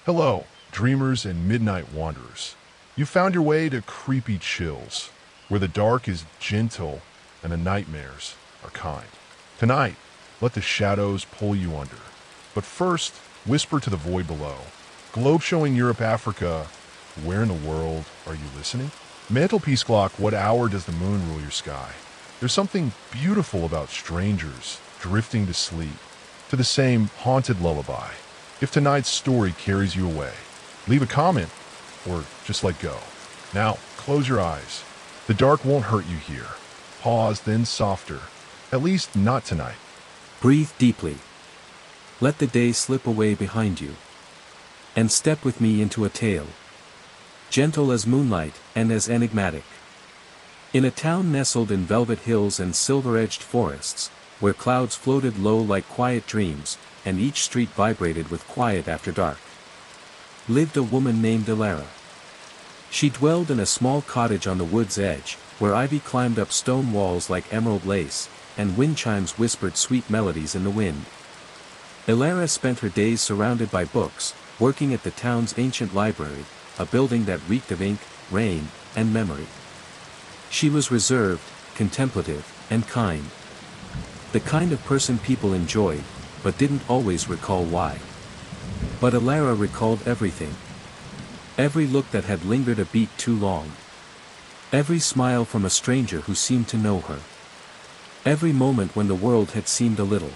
Hello, dreamers and midnight wanderers. You found your way to Creepy Chills, where the dark is gentle and the nightmares are kind. Tonight, let the shadows pull you under. But first, whisper to the void below. Globe showing Europe, Africa, where in the world are you listening? Mantelpiece clock, what hour does the moon rule your sky? There's something beautiful about strangers drifting to sleep to the same haunted lullaby. If tonight's story carries you away, leave a comment or just let go. Now, close your eyes. The dark won't hurt you here. Pause, then softer. At least not tonight. Breathe deeply. Let the day slip away behind you. And step with me into a tale. Gentle as moonlight and as enigmatic. In a town nestled in velvet hills and silver-edged forests, where clouds floated low like quiet dreams, and each street vibrated with quiet after dark, lived a woman named Elara. She dwelled in a small cottage on the wood's edge, where ivy climbed up stone walls like emerald lace, and wind chimes whispered sweet melodies in the wind. Elara spent her days surrounded by books, working at the town's ancient library, a building that reeked of ink, rain, and memory. She was reserved, contemplative, and kind. The kind of person people enjoyed, but didn't always recall why. But Elara recalled everything. Every look that had lingered a beat too long. Every smile from a stranger who seemed to know her. Every moment when the world had seemed a little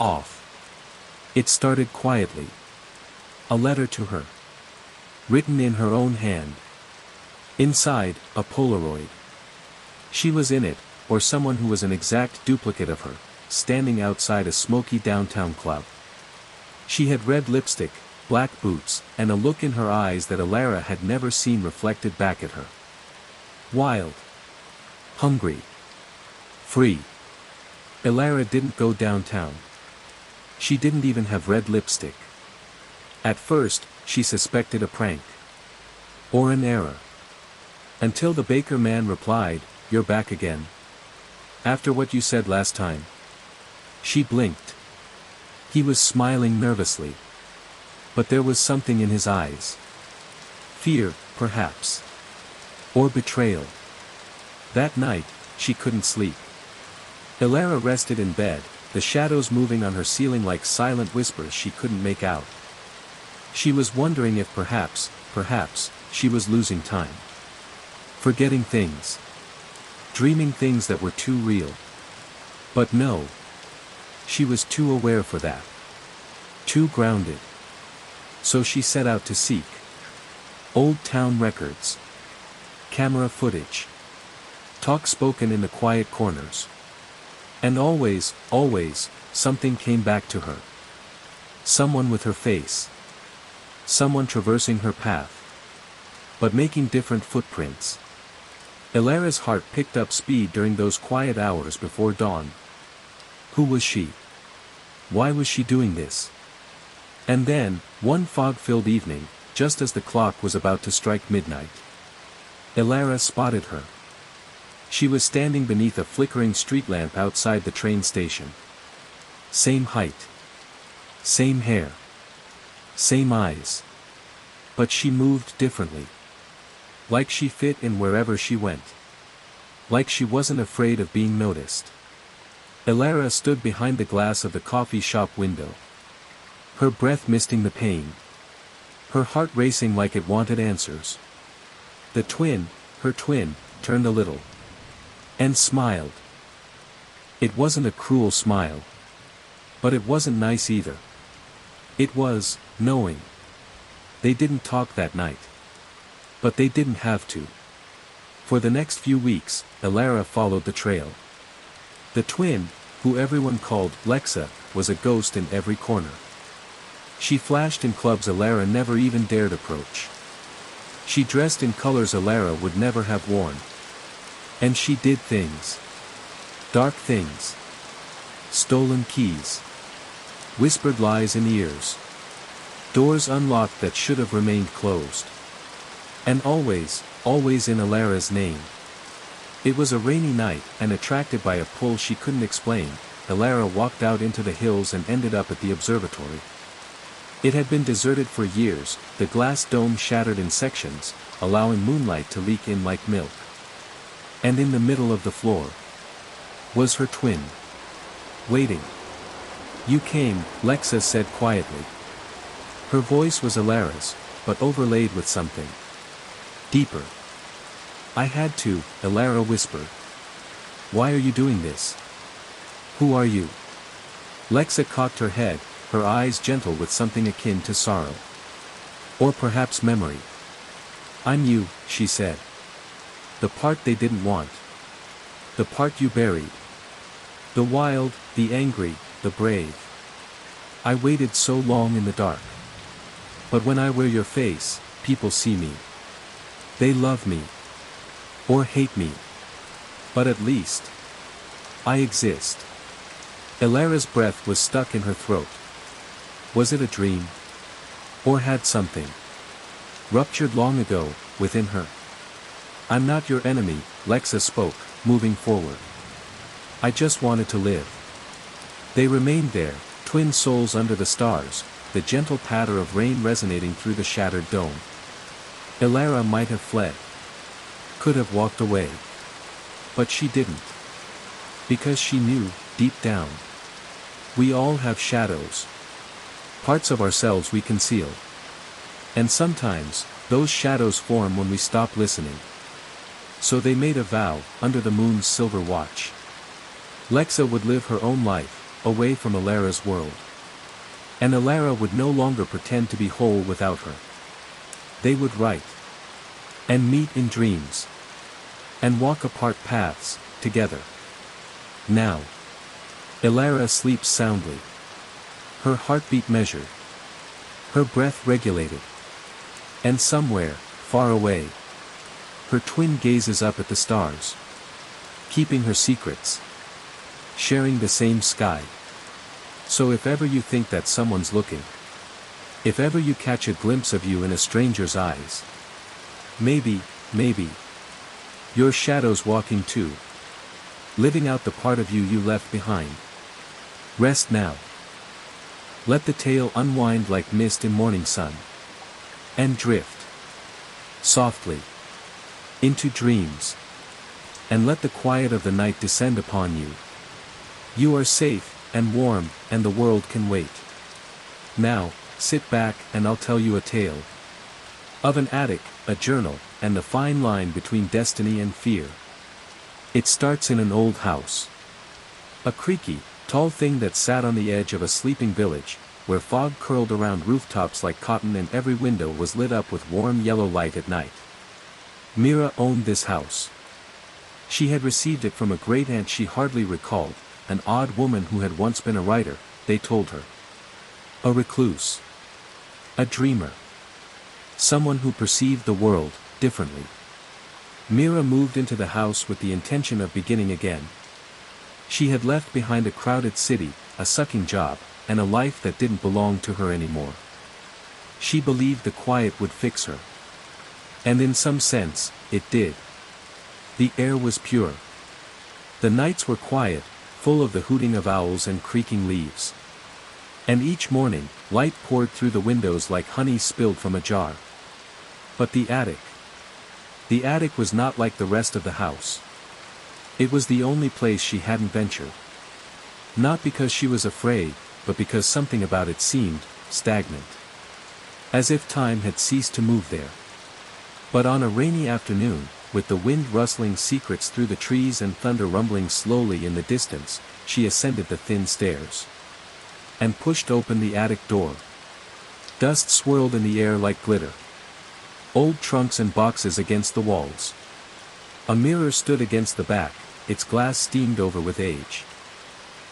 off. It started quietly. A letter to her. Written in her own hand. Inside, a Polaroid. She was in it, or someone who was an exact duplicate of her, standing outside a smoky downtown club. She had red lipstick, black boots, and a look in her eyes that Elara had never seen reflected back at her. Wild. Hungry. Free. Elara didn't go downtown. She didn't even have red lipstick. At first, she suspected a prank. Or an error. Until the baker man replied, "You're back again. After what you said last time." She blinked. He was smiling nervously. But there was something in his eyes. Fear, perhaps. Or betrayal. That night, she couldn't sleep. Elara rested in bed, the shadows moving on her ceiling like silent whispers she couldn't make out. She was wondering if perhaps, she was losing time. Forgetting things. Dreaming things that were too real. But no. She was too aware for that. Too grounded. So she set out to seek. Old town records. Camera footage. Talk spoken in the quiet corners. And always, something came back to her. Someone with her face. Someone traversing her path. But making different footprints. Elara's heart picked up speed during those quiet hours before dawn. Who was she? Why was she doing this? And then, one fog-filled evening, just as the clock was about to strike midnight, Elara spotted her. She was standing beneath a flickering street lamp outside the train station. Same height. Same hair. Same eyes. But she moved differently. Like she fit in wherever she went. Like she wasn't afraid of being noticed. Elara stood behind the glass of the coffee shop window. Her breath misting the pain. Her heart racing like it wanted answers. Her twin, turned a little. And smiled. It wasn't a cruel smile. But it wasn't nice either. It was, knowing. They didn't talk that night. But they didn't have to. For the next few weeks, Elara followed the trail. The twin, who everyone called Lexa, was a ghost in every corner. She flashed in clubs Elara never even dared approach. She dressed in colors Elara would never have worn. And she did things. Dark things. Stolen keys. Whispered lies in ears. Doors unlocked that should have remained closed. And always in Elara's name. It was a rainy night, and attracted by a pull she couldn't explain, Elara walked out into the hills and ended up at the observatory. It had been deserted for years, the glass dome shattered in sections, allowing moonlight to leak in like milk. And in the middle of the floor was her twin. Waiting. "You came," Lexa said quietly. Her voice was Alara's, but overlaid with something deeper. "I had to," Alara whispered. "Why are you doing this? Who are you?" Lexa cocked her head, her eyes gentle with something akin to sorrow. Or perhaps memory. "I'm you," she said. "The part they didn't want. The part you buried. The wild, the angry, the brave. I waited so long in the dark. But when I wear your face, people see me. They love me. Or hate me. But at least I exist." Alara's breath was stuck in her throat. Was it a dream? Or had something ruptured long ago, within her? "I'm not your enemy," Lexa spoke, moving forward. "I just wanted to live." They remained there, twin souls under the stars, the gentle patter of rain resonating through the shattered dome. Alara might have fled. Could have walked away. But she didn't. Because she knew, deep down. We all have shadows. Parts of ourselves we conceal. And sometimes, those shadows form when we stop listening. So they made a vow, under the moon's silver watch. Lexa would live her own life, away from Alara's world. And Alara would no longer pretend to be whole without her. They would write. And meet in dreams. And walk apart paths, together. Now. Alara sleeps soundly. Her heartbeat measured. Her breath regulated. And somewhere, far away, her twin gazes up at the stars. Keeping her secrets. Sharing the same sky. So if ever you think that someone's looking, if ever you catch a glimpse of you in a stranger's eyes, maybe, your shadow's walking too. Living out the part of you you left behind. Rest now. Let the tale unwind like mist in morning sun. And drift. Softly. Into dreams. And let the quiet of the night descend upon you. You are safe, and warm, and the world can wait. Now, sit back and I'll tell you a tale. Of an attic, a journal, and the fine line between destiny and fear. It starts in an old house. A creaky, tall thing that sat on the edge of a sleeping village, where fog curled around rooftops like cotton and every window was lit up with warm yellow light at night. Mira owned this house. She had received it from a great-aunt she hardly recalled, an odd woman who had once been a writer, they told her. A recluse. A dreamer. Someone who perceived the world differently. Mira moved into the house with the intention of beginning again. She had left behind a crowded city, a sucking job, and a life that didn't belong to her anymore. She believed the quiet would fix her. And in some sense, it did. The air was pure. The nights were quiet, full of the hooting of owls and creaking leaves. And each morning, light poured through the windows like honey spilled from a jar. But the attic. The attic was not like the rest of the house. It was the only place she hadn't ventured. Not because she was afraid, but because something about it seemed stagnant. As if time had ceased to move there. But on a rainy afternoon, with the wind rustling secrets through the trees and thunder rumbling slowly in the distance, she ascended the thin stairs. And pushed open the attic door. Dust swirled in the air like glitter. Old trunks and boxes against the walls. A mirror stood against the back, its glass steamed over with age.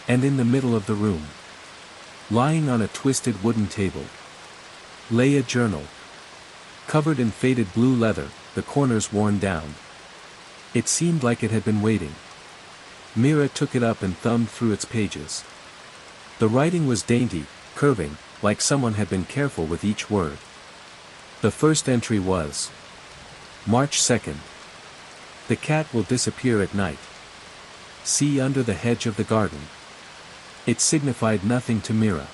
And in the middle of the room, lying on a twisted wooden table, lay a journal. Covered in faded blue leather, the corners worn down. It seemed like it had been waiting. Mira took it up and thumbed through its pages. The writing was dainty, curving, like someone had been careful with each word. The first entry was March 2nd. The cat will disappear at night. See under the hedge of the garden. It signified nothing to Mira.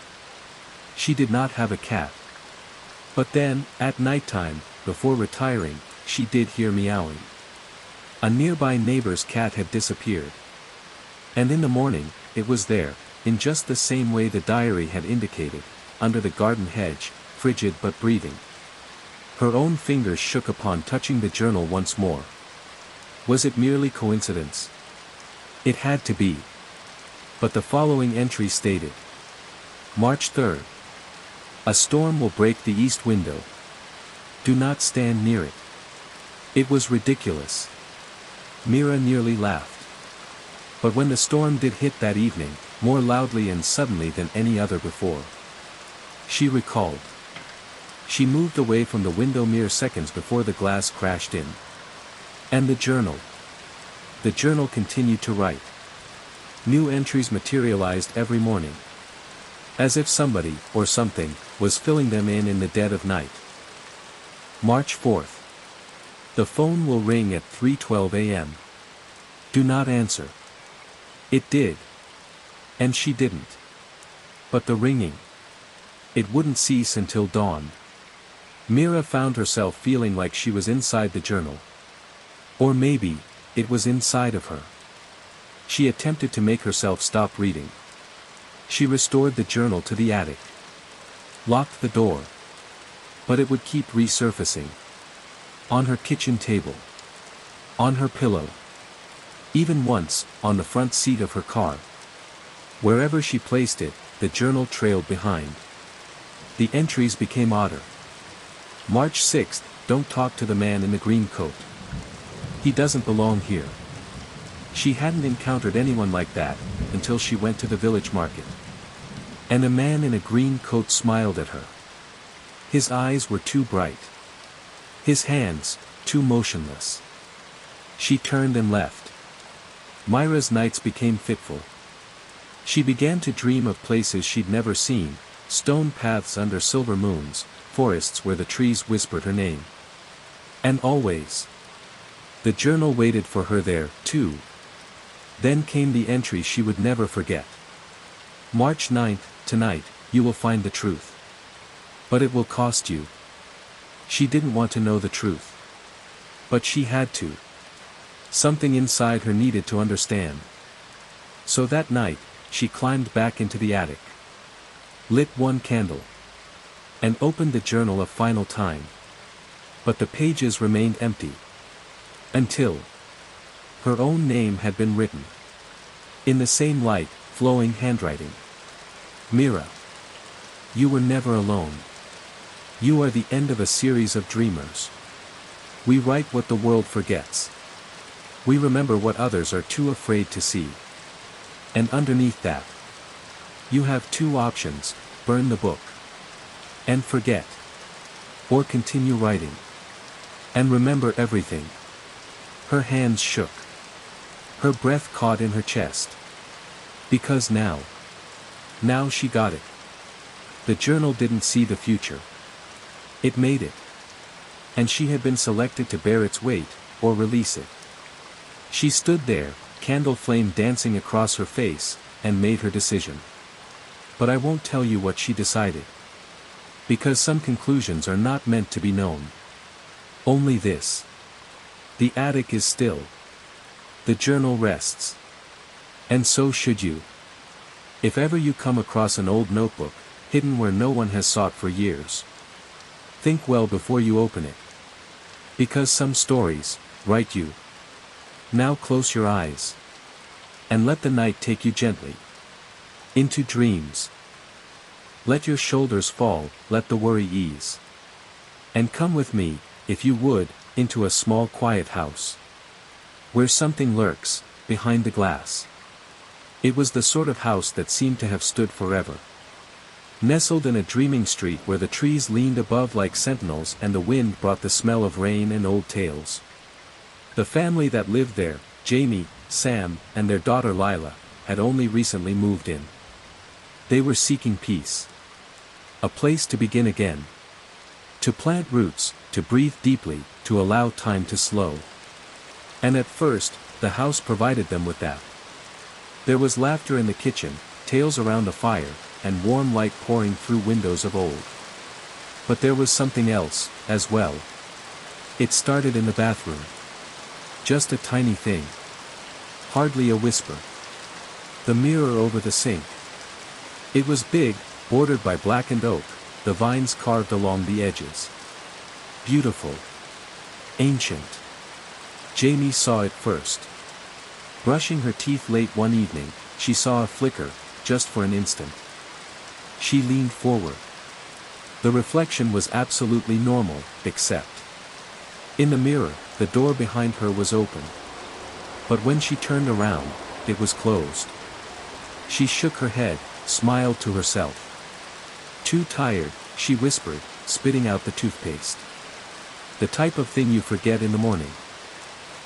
She did not have a cat. But then, at nighttime, before retiring, she did hear meowing. A nearby neighbor's cat had disappeared. And in the morning, it was there, in just the same way the diary had indicated, under the garden hedge, frigid but breathing. Her own fingers shook upon touching the journal once more. Was it merely coincidence? It had to be. But the following entry stated. March 3rd. A storm will break the east window. Do not stand near it. It was ridiculous. Mira nearly laughed. But when the storm did hit that evening, more loudly and suddenly than any other before, she recalled. She moved away from the window mere seconds before the glass crashed in. And the journal. The journal continued to write. New entries materialized every morning. As if somebody, or something, was filling them in the dead of night. March 4th. The phone will ring at 3:12 a.m. Do not answer. It did. And she didn't. But the ringing. It wouldn't cease until dawn. Mira found herself feeling like she was inside the journal. Or maybe, it was inside of her. She attempted to make herself stop reading. She restored the journal to the attic. Locked the door. But it would keep resurfacing. On her kitchen table. On her pillow. Even once, on the front seat of her car. Wherever she placed it, the journal trailed behind. The entries became odder. March 6th, don't talk to the man in the green coat. He doesn't belong here. She hadn't encountered anyone like that, until she went to the village market. And a man in a green coat smiled at her. His eyes were too bright. His hands, too motionless. She turned and left. Myra's nights became fitful. She began to dream of places she'd never seen, stone paths under silver moons, forests where the trees whispered her name. And always. The journal waited for her there, too. Then came the entry she would never forget. March 9th, tonight, you will find the truth. But it will cost you. She didn't want to know the truth. But she had to. Something inside her needed to understand. So that night, she climbed back into the attic. Lit one candle. And opened the journal a final time. But the pages remained empty. Until her own name had been written. In the same light, flowing handwriting. Mira. You were never alone. You are the end of a series of dreamers. We write what the world forgets. We remember what others are too afraid to see. And underneath that, you have two options: burn the book and forget, or continue writing and remember everything. Her hands shook. Her breath caught in her chest. Because now she got it. The journal didn't see the future. It made it. And she had been selected to bear its weight, or release it. She stood there, candle flame dancing across her face, and made her decision. But I won't tell you what she decided. Because some conclusions are not meant to be known. Only this. The attic is still. The journal rests. And so should you. If ever you come across an old notebook, hidden where no one has sought for years, think well before you open it. Because some stories, write you. Now close your eyes. And let the night take you gently. Into dreams. Let your shoulders fall, let the worry ease. And come with me, if you would, into a small quiet house. Where something lurks, behind the glass. It was the sort of house that seemed to have stood forever. Nestled in a dreaming street where the trees leaned above like sentinels and the wind brought the smell of rain and old tales. The family that lived there, Jamie, Sam, and their daughter Lila, had only recently moved in. They were seeking peace. A place to begin again. To plant roots, to breathe deeply, to allow time to slow. And at first, the house provided them with that. There was laughter in the kitchen, tales around the fire, and warm light pouring through windows of old. But there was something else, as well. It started in the bathroom. Just a tiny thing. Hardly a whisper. The mirror over the sink. It was big, bordered by blackened oak, the vines carved along the edges. Beautiful. Ancient. Jamie saw it first. Brushing her teeth late one evening, she saw a flicker, just for an instant. She leaned forward. The reflection was absolutely normal, except in the mirror, the door behind her was open. But when she turned around, it was closed. She shook her head, smiled to herself. Too tired, she whispered, spitting out the toothpaste. The type of thing you forget in the morning.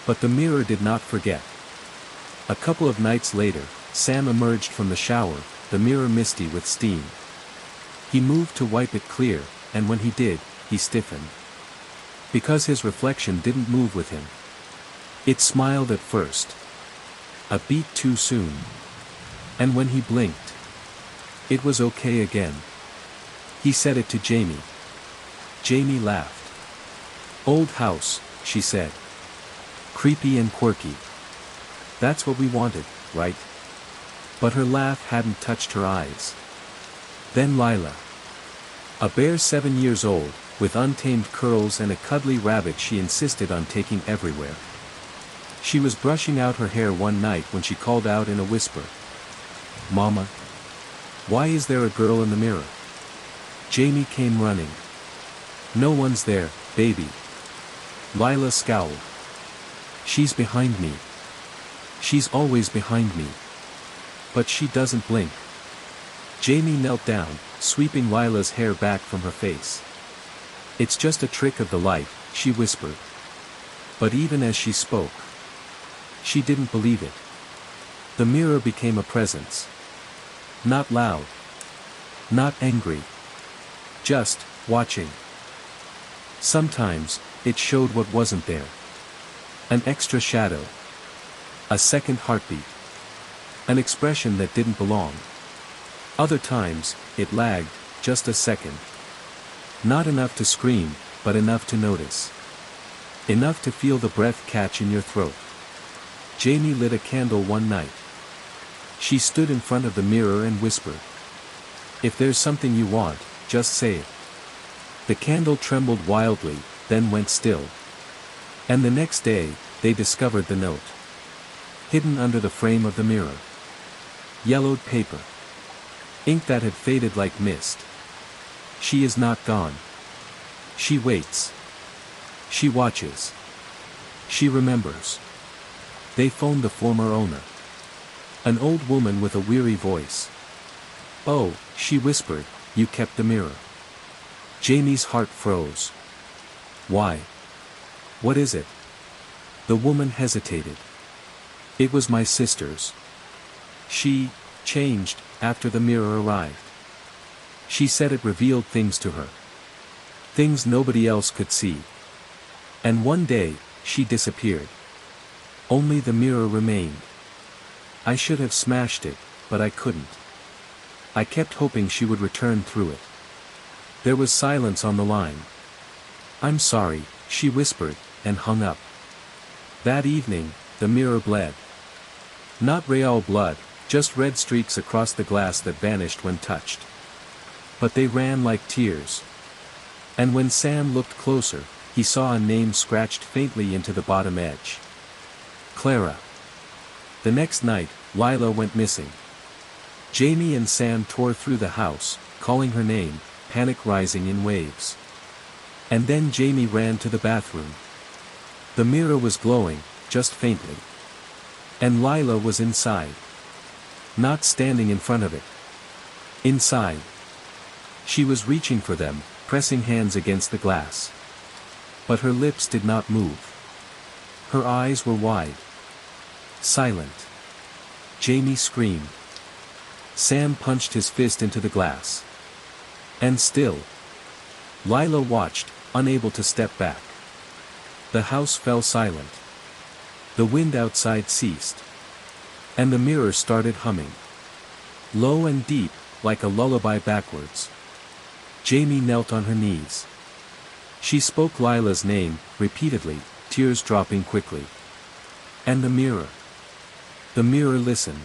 But the mirror did not forget. A couple of nights later, Sam emerged from the shower, the mirror misty with steam. He moved to wipe it clear, and when he did, he stiffened. Because his reflection didn't move with him. It smiled at first. A beat too soon. And when he blinked, it was okay again. He said it to Jamie. Jamie laughed. Old house, she said. Creepy and quirky. That's what we wanted, right? But her laugh hadn't touched her eyes. Then Lila. A bear 7 years old, with untamed curls and a cuddly rabbit she insisted on taking everywhere. She was brushing out her hair one night when she called out in a whisper. Mama? Why is there a girl in the mirror? Jamie came running. No one's there, baby. Lila scowled. She's behind me. She's always behind me. But she doesn't blink. Jamie knelt down, sweeping Lila's hair back from her face. It's just a trick of the light, she whispered. But even as she spoke, she didn't believe it. The mirror became a presence. Not loud. Not angry. Just, watching. Sometimes, it showed what wasn't there. An extra shadow. A second heartbeat. An expression that didn't belong. Other times, it lagged, just a second. Not enough to scream, but enough to notice. Enough to feel the breath catch in your throat. Jamie lit a candle one night. She stood in front of the mirror and whispered. If there's something you want, just say it. The candle trembled wildly, then went still. And the next day, they discovered the note. Hidden under the frame of the mirror. Yellowed paper. Ink that had faded like mist. She is not gone. She waits. She watches. She remembers. They phoned the former owner. An old woman with a weary voice. Oh, she whispered, you kept the mirror. Jamie's heart froze. Why? What is it? The woman hesitated. It was my sister's. She changed after the mirror arrived. She said it revealed things to her. Things nobody else could see. And one day, she disappeared. Only the mirror remained. I should have smashed it, but I couldn't. I kept hoping she would return through it. There was silence on the line. I'm sorry, she whispered, and hung up. That evening, the mirror bled. Not real blood, just red streaks across the glass that vanished when touched. But they ran like tears. And when Sam looked closer, he saw a name scratched faintly into the bottom edge. Clara. The next night, Lila went missing. Jamie and Sam tore through the house, calling her name, panic rising in waves. And then Jamie ran to the bathroom. The mirror was glowing, just faintly. And Lila was inside. Not standing in front of it. Inside. She was reaching for them, pressing hands against the glass. But her lips did not move. Her eyes were wide. Silent. Jamie screamed. Sam punched his fist into the glass. And still. Lila watched, unable to step back. The house fell silent. The wind outside ceased. And the mirror started humming. Low and deep, like a lullaby backwards. Jamie knelt on her knees. She spoke Lila's name, repeatedly, tears dropping quickly. And the mirror. The mirror listened.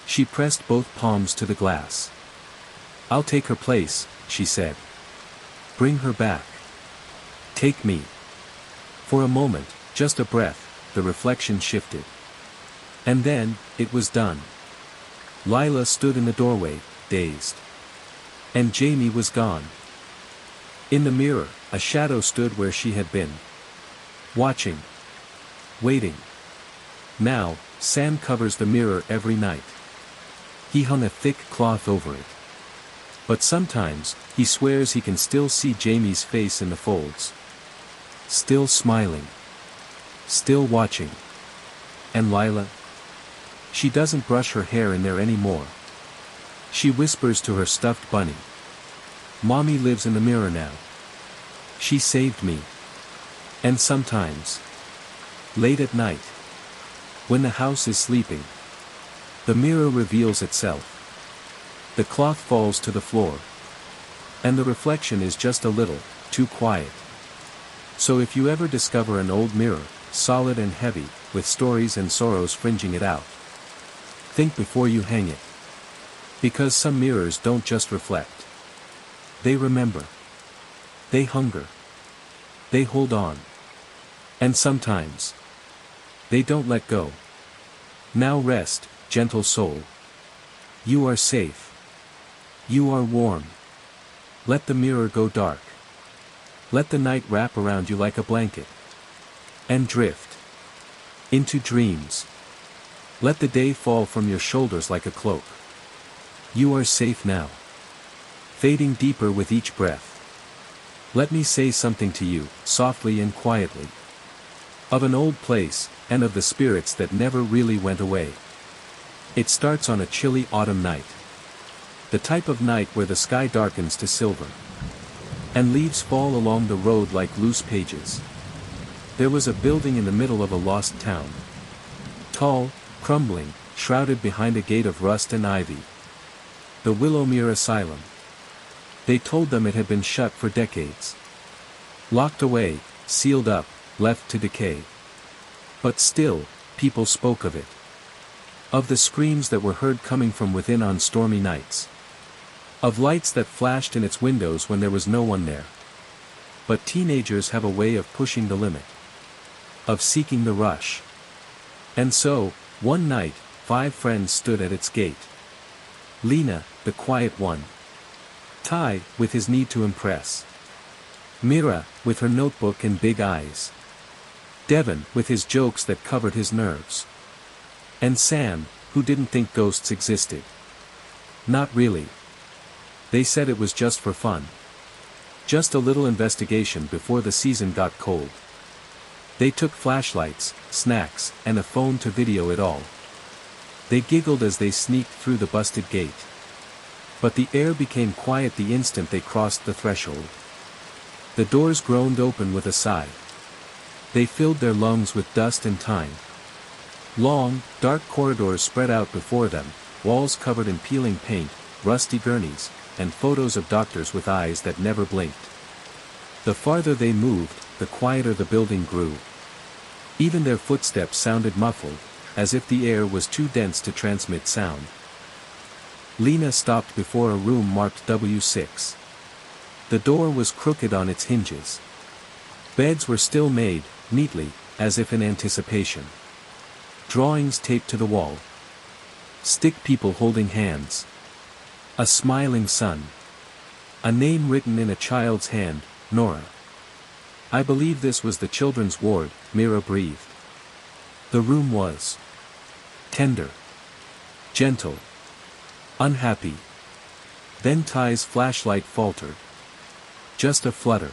She pressed both palms to the glass. "I'll take her place," she said. "Bring her back. Take me." For a moment, just a breath, the reflection shifted. And then, it was done. Lila stood in the doorway, dazed. And Jamie was gone. In the mirror, a shadow stood where she had been. Watching. Waiting. Now, Sam covers the mirror every night. He hung a thick cloth over it. But sometimes, he swears he can still see Jamie's face in the folds. Still smiling. Still watching. And Lila? She doesn't brush her hair in there anymore. She whispers to her stuffed bunny. "Mommy lives in the mirror now. She saved me." And sometimes, late at night, when the house is sleeping, the mirror reveals itself. The cloth falls to the floor. And the reflection is just a little, too quiet. So if you ever discover an old mirror, solid and heavy, with stories and sorrows fringing it out, think before you hang it. Because some mirrors don't just reflect. They remember. They hunger. They hold on. And sometimes, they don't let go. Now rest, gentle soul. You are safe. You are warm. Let the mirror go dark. Let the night wrap around you like a blanket. And drift. Into dreams. Let the day fall from your shoulders like a cloak. You are safe now. Fading deeper with each breath. Let me say something to you, softly and quietly. Of an old place, and of the spirits that never really went away. It starts on a chilly autumn night. The type of night where the sky darkens to silver. And leaves fall along the road like loose pages. There was a building in the middle of a lost town. Tall, crumbling, shrouded behind a gate of rust and ivy. The Willowmere Asylum. They told them it had been shut for decades. Locked away, sealed up, left to decay. But still, people spoke of it. Of the screams that were heard coming from within on stormy nights. Of lights that flashed in its windows when there was no one there. But teenagers have a way of pushing the limit. Of seeking the rush. And so, one night, 5 friends stood at its gate. Lena, the quiet one. Ty, with his need to impress. Mira, with her notebook and big eyes. Devin, with his jokes that covered his nerves. And Sam, who didn't think ghosts existed. Not really. They said it was just for fun. Just a little investigation before the season got cold. They took flashlights, snacks, and a phone to video it all. They giggled as they sneaked through the busted gate. But the air became quiet the instant they crossed the threshold. The doors groaned open with a sigh. They filled their lungs with dust and time. Long, dark corridors spread out before them, walls covered in peeling paint, rusty gurneys, and photos of doctors with eyes that never blinked. The farther they moved, the quieter the building grew. Even their footsteps sounded muffled, as if the air was too dense to transmit sound. Lena stopped before a room marked W6. The door was crooked on its hinges. Beds were still made, neatly, as if in anticipation. Drawings taped to the wall. Stick people holding hands. A smiling sun. A name written in a child's hand, Nora. "I believe this was the children's ward," Mira breathed. The room was tender. Gentle. Unhappy. Then Ty's flashlight faltered. Just a flutter.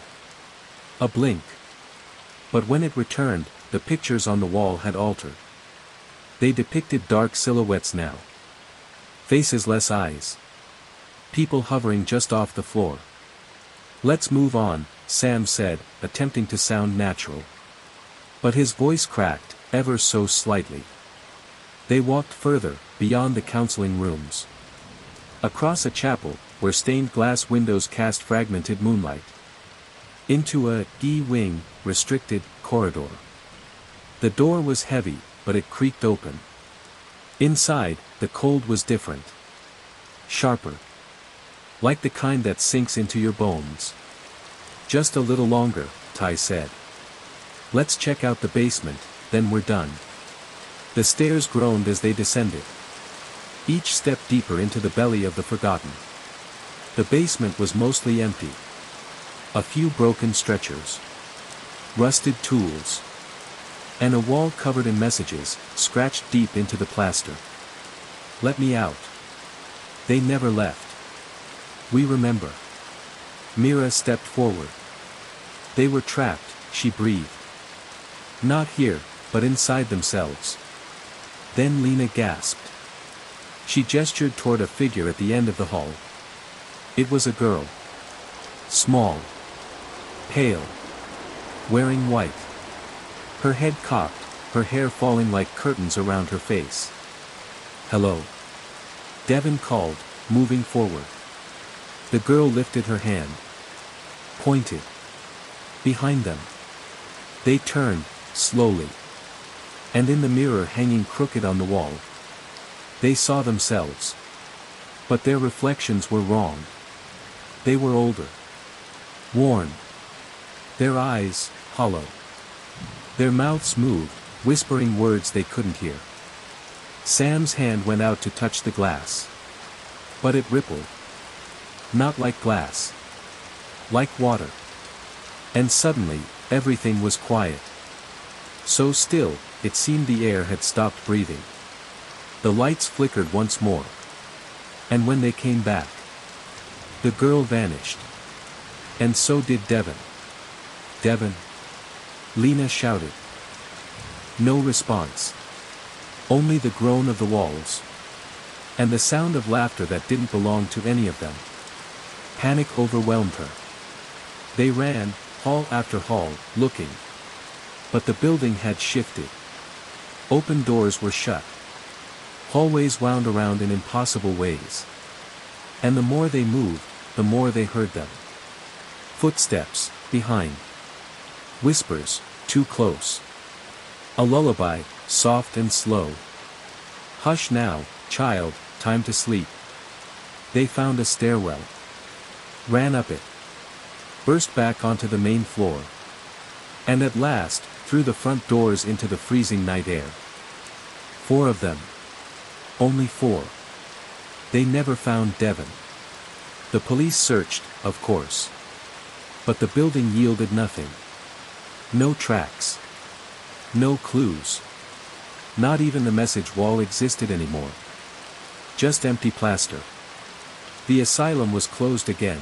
A blink. But when it returned, the pictures on the wall had altered. They depicted dark silhouettes now. Faces less eyes. People hovering just off the floor. "Let's move on," Sam said, attempting to sound natural. But his voice cracked, ever so slightly. They walked further, beyond the counseling rooms. Across a chapel, where stained glass windows cast fragmented moonlight. Into a wing, restricted, corridor. The door was heavy, but it creaked open. Inside, the cold was different. Sharper. Like the kind that sinks into your bones. Just a little longer, Ty said. Let's check out the basement, then we're done. The stairs groaned as they descended. Each step deeper into the belly of the forgotten. The basement was mostly empty. A few broken stretchers. Rusted tools. And a wall covered in messages, scratched deep into the plaster. Let me out. They never left. We remember. Mira stepped forward. They were trapped, she breathed. Not here, but inside themselves. Then Lena gasped. She gestured toward a figure at the end of the hall. It was a girl. Small. Pale. Wearing white. Her head cocked, her hair falling like curtains around her face. Hello. Devon called, moving forward. The girl lifted her hand. Pointed. Behind them. They turned, slowly. And in the mirror hanging crooked on the wall, they saw themselves. But their reflections were wrong. They were older. Worn. Their eyes, hollow. Their mouths moved, whispering words they couldn't hear. Sam's hand went out to touch the glass. But it rippled. Not like glass. Like water. And suddenly, everything was quiet. So still, it seemed the air had stopped breathing. The lights flickered once more. And when they came back, the girl vanished. And so did Devon. Devon? Lena shouted. No response. Only the groan of the walls. And the sound of laughter that didn't belong to any of them. Panic overwhelmed her. They ran, hall after hall, looking. But the building had shifted. Open doors were shut. Hallways wound around in impossible ways. And the more they moved, the more they heard them. Footsteps, behind. Whispers, too close. A lullaby, soft and slow. Hush now, child, time to sleep. They found a stairwell. Ran up it. Burst back onto the main floor. And at last, through the front doors into the freezing night air. 4 of them. Only 4. They never found Devon. The police searched, of course. But the building yielded nothing. No tracks. No clues. Not even the message wall existed anymore. Just empty plaster. The asylum was closed again.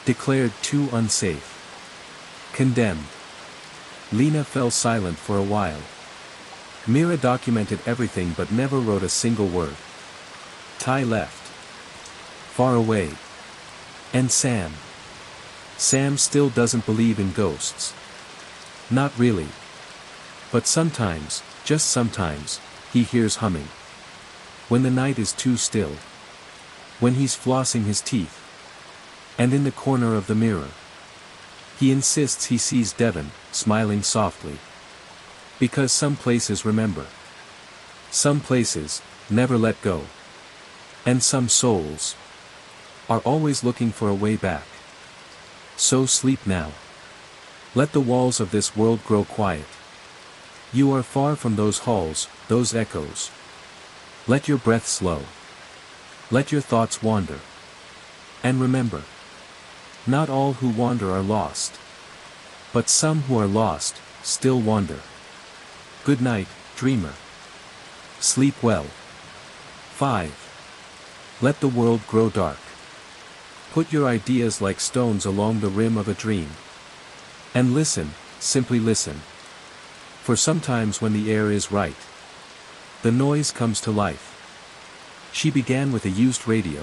Declared too unsafe. Condemned. Lena fell silent for a while. Mira documented everything but never wrote a single word. Ty left. Far away. And Sam. Sam still doesn't believe in ghosts. Not really. But sometimes, just sometimes, he hears humming. When the night is too still. When he's flossing his teeth. And in the corner of the mirror. He insists he sees Devon, smiling softly. Because some places remember. Some places, never let go. And some souls are always looking for a way back. So sleep now. Let the walls of this world grow quiet. You are far from those halls, those echoes. Let your breath slow. Let your thoughts wander. And remember, not all who wander are lost. But some who are lost, still wander. Good night, dreamer. Sleep well. 5. Let the world grow dark. Put your ideas like stones along the rim of a dream. And listen, simply listen. For sometimes when the air is right, the noise comes to life. She began with a used radio.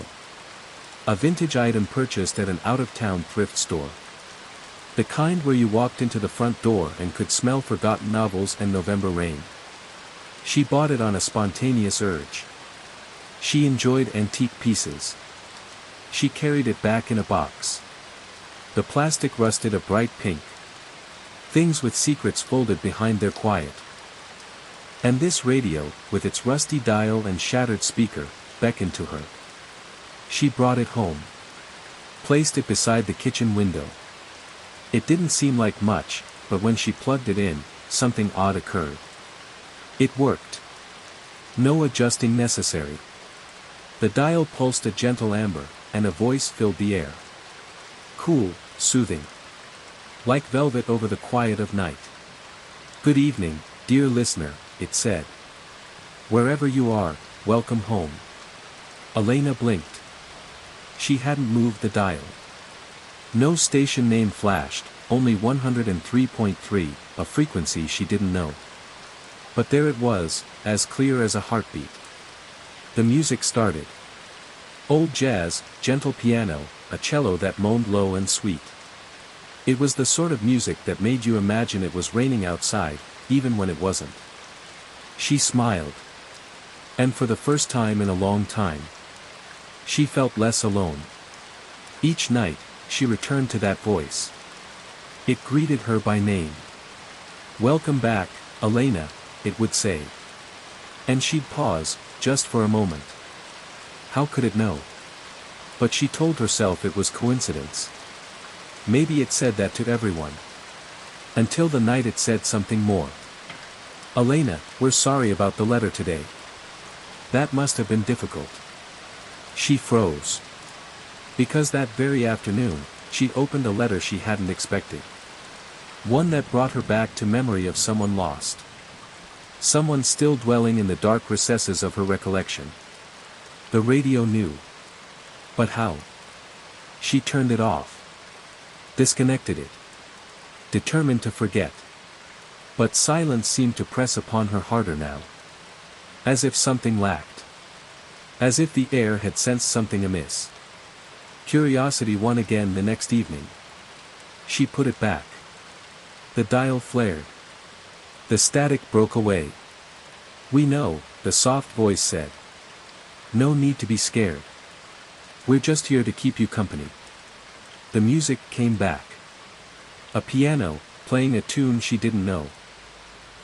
A vintage item purchased at an out-of-town thrift store. The kind where you walked into the front door and could smell forgotten novels and November rain. She bought it on a spontaneous urge. She enjoyed antique pieces. She carried it back in a box. The plastic rusted a bright pink. Things with secrets folded behind their quiet. And this radio, with its rusty dial and shattered speaker, beckoned to her. She brought it home. Placed it beside the kitchen window. It didn't seem like much, but when she plugged it in, something odd occurred. It worked. No adjusting necessary. The dial pulsed a gentle amber, and a voice filled the air. Cool, soothing. Like velvet over the quiet of night. Good evening, dear listener, it said. Wherever you are, welcome home. Elena blinked. She hadn't moved the dial. No station name flashed, only 103.3, a frequency she didn't know. But there it was, as clear as a heartbeat. The music started. Old jazz, gentle piano, a cello that moaned low and sweet. It was the sort of music that made you imagine it was raining outside, even when it wasn't. She smiled. And for the first time in a long time, she felt less alone. Each night, she returned to that voice. It greeted her by name. Welcome back, Elena, it would say. And she'd pause, just for a moment. How could it know? But she told herself it was coincidence. Maybe it said that to everyone. Until the night it said something more. Elena, we're sorry about the letter today. That must have been difficult. She froze. Because that very afternoon, she'd opened a letter she hadn't expected. One that brought her back to memory of someone lost. Someone still dwelling in the dark recesses of her recollection. The radio knew. But how? She turned it off. Disconnected it. Determined to forget. But silence seemed to press upon her harder now. As if something lacked. As if the air had sensed something amiss. Curiosity won again the next evening. She put it back. The dial flared. The static broke away. We know, the soft voice said. No need to be scared. We're just here to keep you company. The music came back. A piano, playing a tune she didn't know.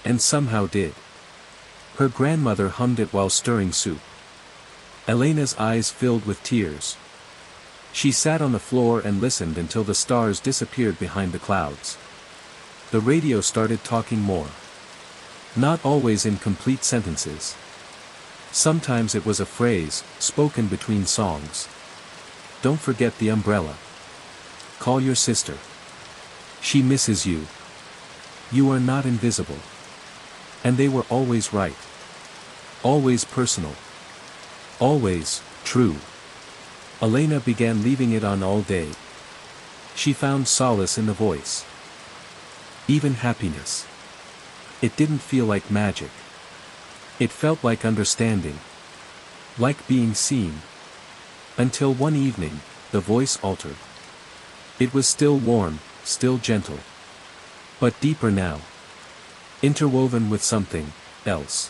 And somehow did. Her grandmother hummed it while stirring soup. Elena's eyes filled with tears. She sat on the floor and listened until the stars disappeared behind the clouds. The radio started talking more. Not always in complete sentences. Sometimes it was a phrase, spoken between songs. Don't forget the umbrella. Call your sister. She misses you. You are not invisible. And they were always right. Always personal. Always, true. Elena began leaving it on all day. She found solace in the voice. Even happiness. It didn't feel like magic. It felt like understanding. Like being seen. Until one evening, the voice altered. It was still warm, still gentle. But deeper now. Interwoven with something else.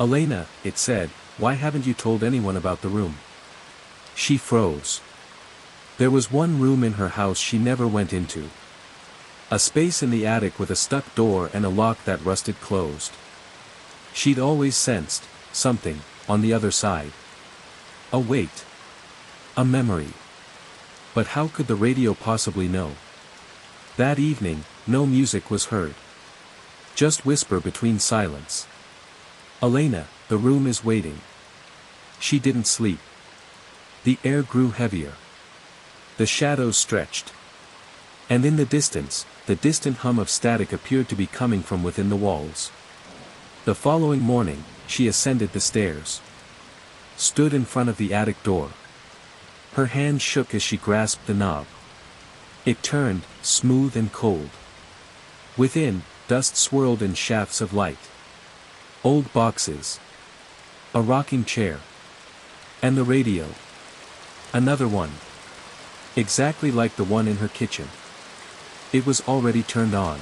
Elena, it said, why haven't you told anyone about the room? She froze. There was one room in her house she never went into. A space in the attic with a stuck door and a lock that rusted closed. She'd always sensed something on the other side. A weight. A memory. But how could the radio possibly know? That evening, no music was heard. Just whisper between silence. Elena, the room is waiting. She didn't sleep. The air grew heavier. The shadows stretched. And in the distance, the distant hum of static appeared to be coming from within the walls. The following morning, she ascended the stairs. Stood in front of the attic door. Her hand shook as she grasped the knob. It turned, smooth and cold. Within, dust swirled in shafts of light. Old boxes. A rocking chair. And the radio. Another one. Exactly like the one in her kitchen. It was already turned on.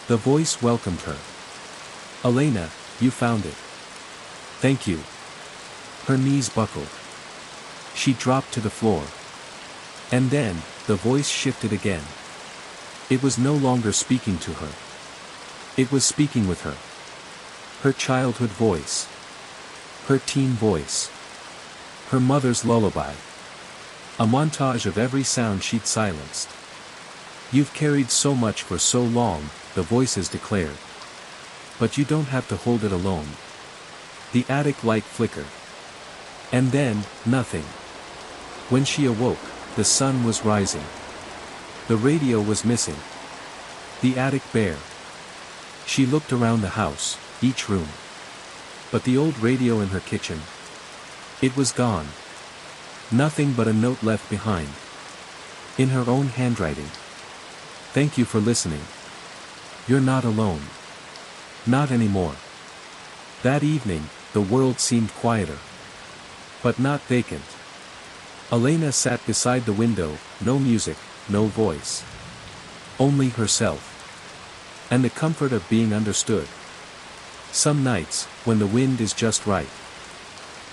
The voice welcomed her. Elena, you found it. Thank you. Her knees buckled. She dropped to the floor. And then, the voice shifted again. It was no longer speaking to her. It was speaking with her. Her childhood voice. Her teen voice. Her mother's lullaby. A montage of every sound she'd silenced. "You've carried so much for so long," the voices declared. "But you don't have to hold it alone." The attic light flickered. And then, nothing. When she awoke, the sun was rising. The radio was missing. The attic bare. She looked around the house, each room. But the old radio in her kitchen. It was gone. Nothing but a note left behind. In her own handwriting. "Thank you for listening. You're not alone. Not anymore." That evening, the world seemed quieter. But not vacant. Elena sat beside the window, no music, no voice. Only herself. And the comfort of being understood. Some nights, when the wind is just right,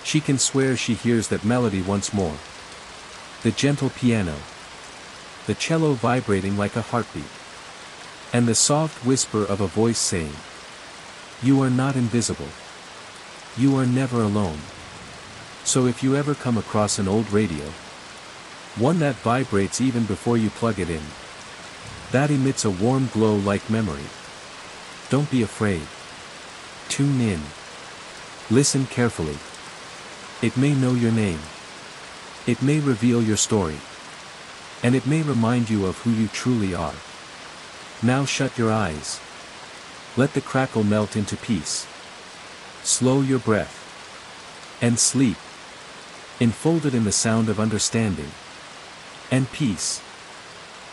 she can swear she hears that melody once more. The gentle piano. The cello vibrating like a heartbeat. And the soft whisper of a voice saying, "You are not invisible. You are never alone." So if you ever come across an old radio, one that vibrates even before you plug it in, that emits a warm glow like memory, don't be afraid. Tune in. Listen carefully. It may know your name. It may reveal your story. And it may remind you of who you truly are. Now shut your eyes. Let the crackle melt into peace. Slow your breath. And sleep. Enfolded in the sound of understanding. And peace.